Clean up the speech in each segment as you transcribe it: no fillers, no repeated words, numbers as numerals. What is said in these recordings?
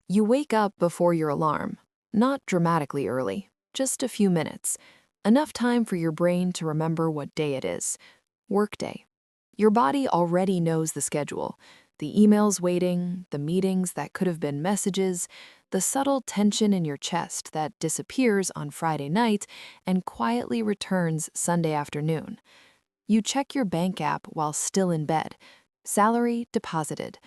You wake up before your alarm, not dramatically early, just a few minutes, enough time for your brain to remember what day it is. Workday. Your body already knows the schedule, the emails waiting, the meetings that could have been messages, the subtle tension in your chest that disappears on Friday night and quietly returns Sunday afternoon. You check your bank app while still in bed. Salary deposited.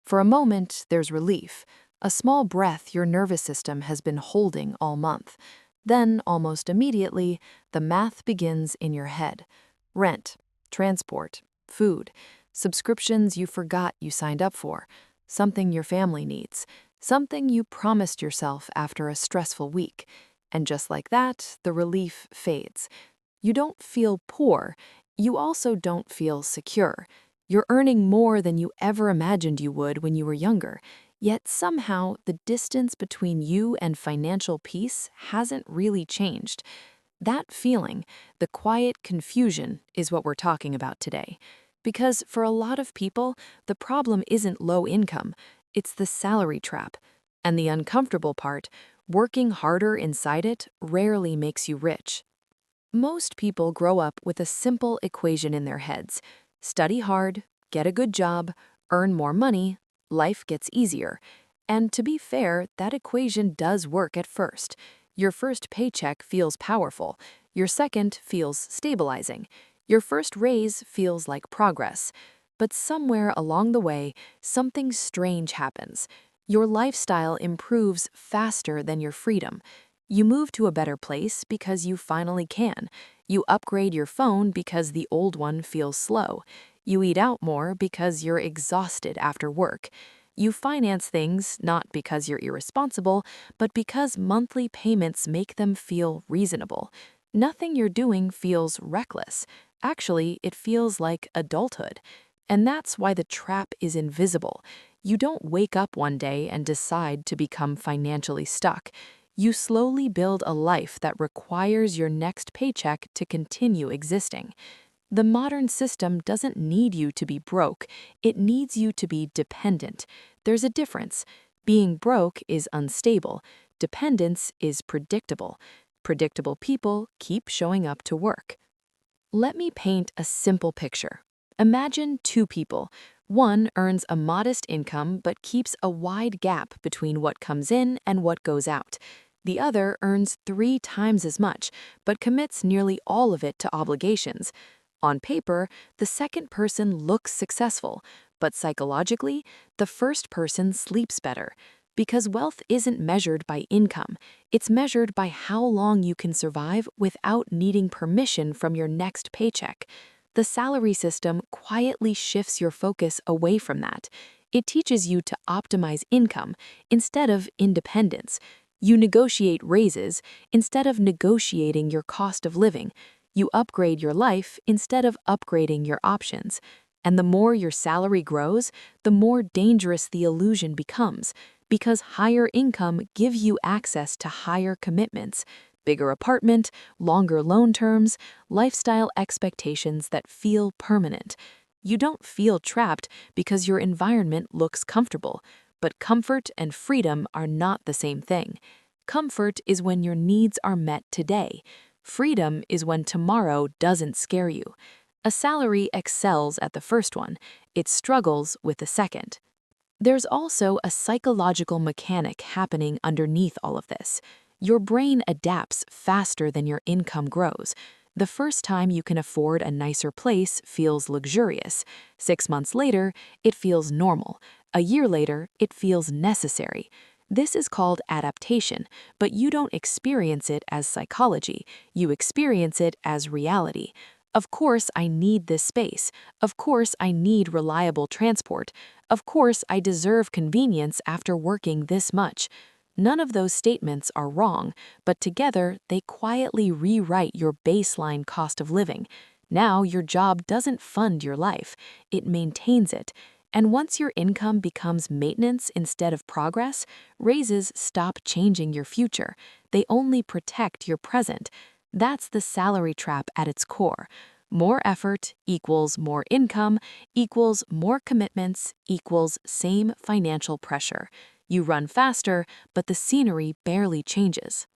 For a moment, there's relief, a small breath your nervous system has been holding all month. Then, almost immediately, the math begins in your head. Rent, transport, food, subscriptions you forgot you signed up for, something your family needs, something you promised yourself after a stressful week. And just like that, the relief fades. You don't feel poor. You also don't feel secure. You're earning more than you ever imagined you would when you were younger, yet somehow the distance between you and financial peace hasn't really changed. That feeling, the quiet confusion, is what we're talking about today. Because for a lot of people, the problem isn't low income, it's the salary trap. And the uncomfortable part, working harder inside it rarely makes you rich. Most people grow up with a simple equation in their heads. Study hard, get a good job, earn more money, life gets easier. And to be fair, that equation does work at first. Your first paycheck feels powerful. Your second feels stabilizing. Your first raise feels like progress. But somewhere along the way, something strange happens. Your lifestyle improves faster than your freedom. You move to a better place because you finally can. You upgrade your phone because the old one feels slow. You eat out more because you're exhausted after work. You finance things not because you're irresponsible, but because monthly payments make them feel reasonable. Nothing you're doing feels reckless. Actually, it feels like adulthood. And that's why the trap is invisible. You don't wake up one day and decide to become financially stuck. You slowly build a life that requires your next paycheck to continue existing. The modern system doesn't need you to be broke, it needs you to be dependent. There's a difference. Being broke is unstable. Dependence is predictable. Predictable people keep showing up to work. Let me paint a simple picture. Imagine two people. One earns a modest income but keeps a wide gap between what comes in and what goes out. The other earns 3 times as much, but commits nearly all of it to obligations. On paper, the second person looks successful, but psychologically, the first person sleeps better. Because wealth isn't measured by income, it's measured by how long you can survive without needing permission from your next paycheck. The salary system quietly shifts your focus away from that. It teaches you to optimize income instead of independence. You negotiate raises instead of negotiating your cost of living. You upgrade your life instead of upgrading your options. And the more your salary grows, the more dangerous the illusion becomes, because higher income gives you access to higher commitments, bigger apartment, longer loan terms, lifestyle expectations that feel permanent. You don't feel trapped because your environment looks comfortable. But comfort and freedom are not the same thing. Comfort is when your needs are met today. Freedom is when tomorrow doesn't scare you. A salary excels at the first one. It struggles with the second. There's also a psychological mechanic happening underneath all of this. Your brain adapts faster than your income grows. The first time you can afford a nicer place feels luxurious. 6 months later, it feels normal. A year later, it feels necessary. This is called adaptation, but you don't experience it as psychology. You experience it as reality. Of course, I need this space. Of course, I need reliable transport. Of course, I deserve convenience after working this much. None of those statements are wrong, but together they quietly rewrite your baseline cost of living. Now your job doesn't fund your life, it maintains it. And once your income becomes maintenance instead of progress, raises stop changing your future. They only protect your present. That's the salary trap at its core. More effort equals more income equals more commitments equals same financial pressure. You run faster, but the scenery barely changes.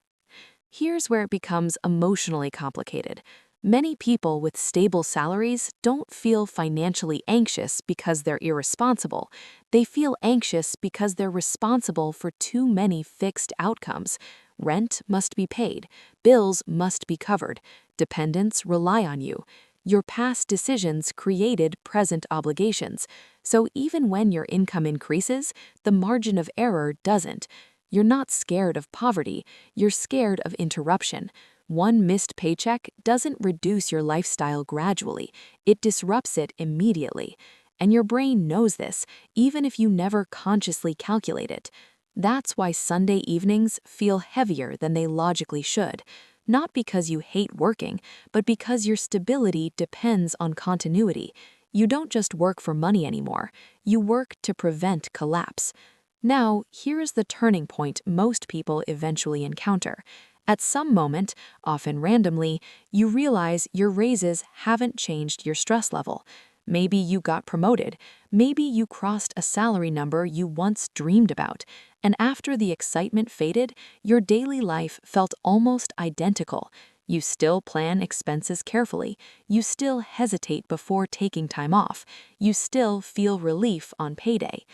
Here's where it becomes emotionally complicated. Many people with stable salaries don't feel financially anxious because they're irresponsible. They feel anxious because they're responsible for too many fixed outcomes. Rent must be paid, bills must be covered, dependents rely on you. Your past decisions created present obligations, so even when your income increases, the margin of error doesn't. You're not scared of poverty, you're scared of interruption. One missed paycheck doesn't reduce your lifestyle gradually, it disrupts it immediately. And your brain knows this, even if you never consciously calculate it. That's why Sunday evenings feel heavier than they logically should. Not because you hate working, but because your stability depends on continuity. You don't just work for money anymore, you work to prevent collapse. Now, here is the turning point most people eventually encounter. At some moment, often randomly, you realize your raises haven't changed your stress level. Maybe you got promoted, maybe you crossed a salary number you once dreamed about, and after the excitement faded, your daily life felt almost identical. You still plan expenses carefully, you still hesitate before taking time off, you still feel relief on payday.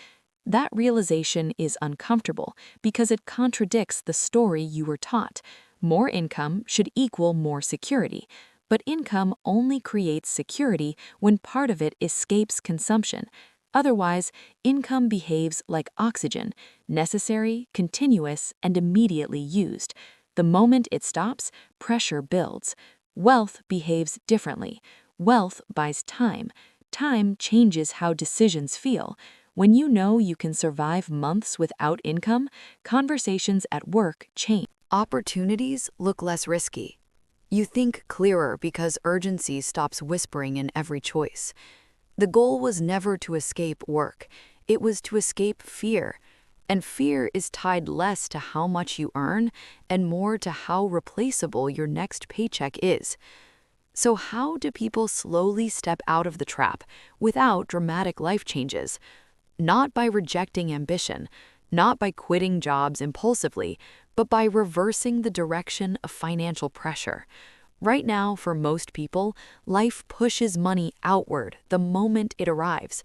That realization is uncomfortable because it contradicts the story you were taught. More income should equal more security, but income only creates security when part of it escapes consumption. Otherwise, income behaves like oxygen, necessary, continuous, and immediately used. The moment it stops, pressure builds. Wealth behaves differently. Wealth buys time. Time changes how decisions feel. When you know you can survive months without income, conversations at work change. Opportunities look less risky. You think clearer because urgency stops whispering in every choice. The goal was never to escape work. It was to escape fear. And fear is tied less to how much you earn and more to how replaceable your next paycheck is. So how do people slowly step out of the trap without dramatic life changes? Not by rejecting ambition, not by quitting jobs impulsively, but by reversing the direction of financial pressure. Right now, for most people, life pushes money outward the moment it arrives.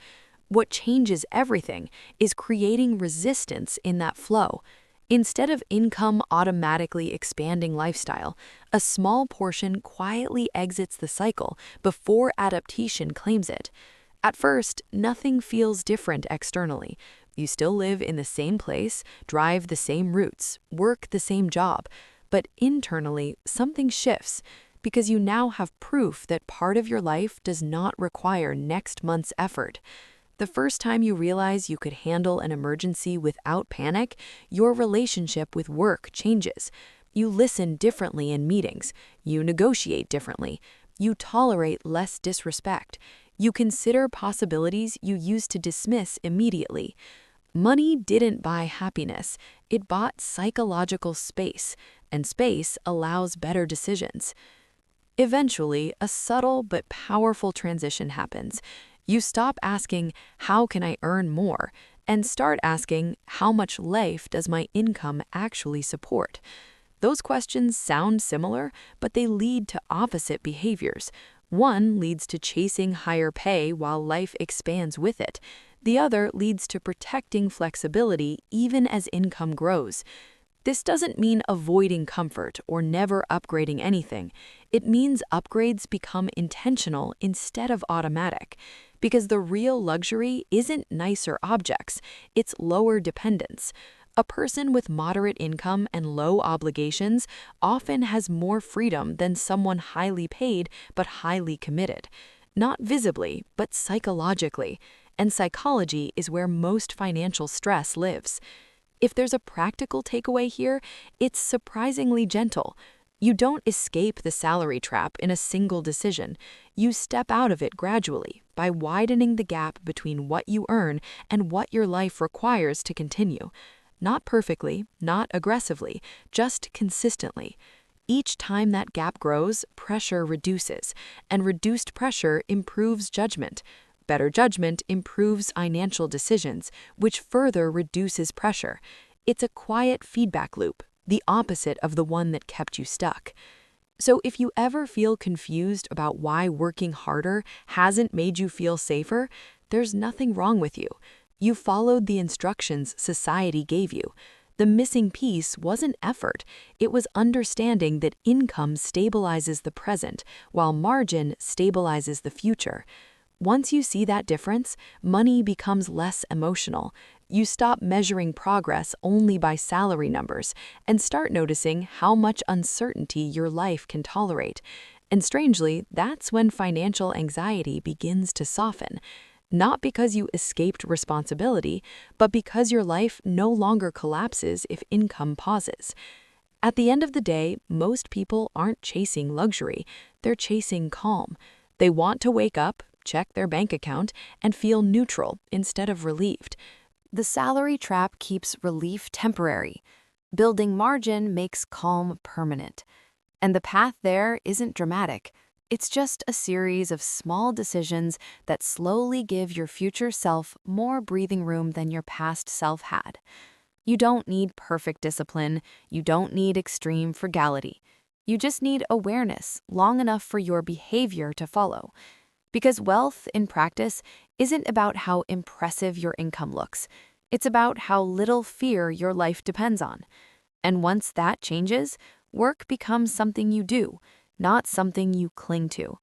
What changes everything is creating resistance in that flow. Instead of income automatically expanding lifestyle, a small portion quietly exits the cycle before adaptation claims it. At first, nothing feels different externally. You still live in the same place, drive the same routes, work the same job. But internally, something shifts because you now have proof that part of your life does not require next month's effort. The first time you realize you could handle an emergency without panic, your relationship with work changes. You listen differently in meetings, you negotiate differently, you tolerate less disrespect. You consider possibilities you used to dismiss immediately. Money didn't buy happiness, it bought psychological space, and space allows better decisions. Eventually, a subtle but powerful transition happens. You stop asking, "How can I earn more?" and start asking, "How much life does my income actually support?" Those questions sound similar, but they lead to opposite behaviors. One leads to chasing higher pay while life expands with it. The other leads to protecting flexibility even as income grows. This doesn't mean avoiding comfort or never upgrading anything. It means upgrades become intentional instead of automatic. Because the real luxury isn't nicer objects, it's lower dependence. A person with moderate income and low obligations often has more freedom than someone highly paid but highly committed. Not visibly, but psychologically. And psychology is where most financial stress lives. If there's a practical takeaway here, it's surprisingly gentle. You don't escape the salary trap in a single decision. You step out of it gradually by widening the gap between what you earn and what your life requires to continue. Not perfectly, not aggressively, just consistently. Each time that gap grows, pressure reduces, and reduced pressure improves judgment. better judgment improves financial decisions, which further reduces pressure. It's a quiet feedback loop, the opposite of the one that kept you stuck. So if you ever feel confused about why working harder hasn't made you feel safer, there's nothing wrong with you. You followed the instructions society gave you. The missing piece wasn't effort, it was understanding that income stabilizes the present, while margin stabilizes the future. Once you see that difference, money becomes less emotional. You stop measuring progress only by salary numbers and start noticing how much uncertainty your life can tolerate. And strangely, that's when financial anxiety begins to soften. Not because you escaped responsibility, but because your life no longer collapses if income pauses. At the end of the day, most people aren't chasing luxury, they're chasing calm. They want to wake up, check their bank account, and feel neutral instead of relieved. The salary trap keeps relief temporary. Building margin makes calm permanent. And the path there isn't dramatic. It's just a series of small decisions that slowly give your future self more breathing room than your past self had. You don't need perfect discipline. You don't need extreme frugality. You just need awareness long enough for your behavior to follow. Because wealth, in practice, isn't about how impressive your income looks. It's about how little fear your life depends on. And once that changes, work becomes something you do, not something you cling to.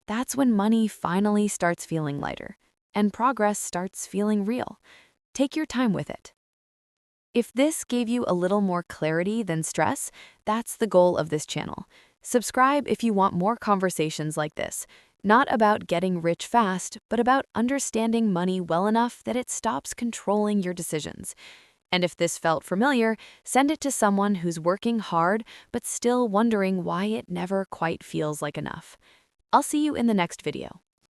That's when money finally starts feeling lighter, and progress starts feeling real. Take your time with it. If this gave you a little more clarity than stress, that's the goal of this channel. Subscribe if you want more conversations like this. Not about getting rich fast, but about understanding money well enough that it stops controlling your decisions. And if this felt familiar, send it to someone who's working hard but still wondering why it never quite feels like enough. I'll see you in the next video.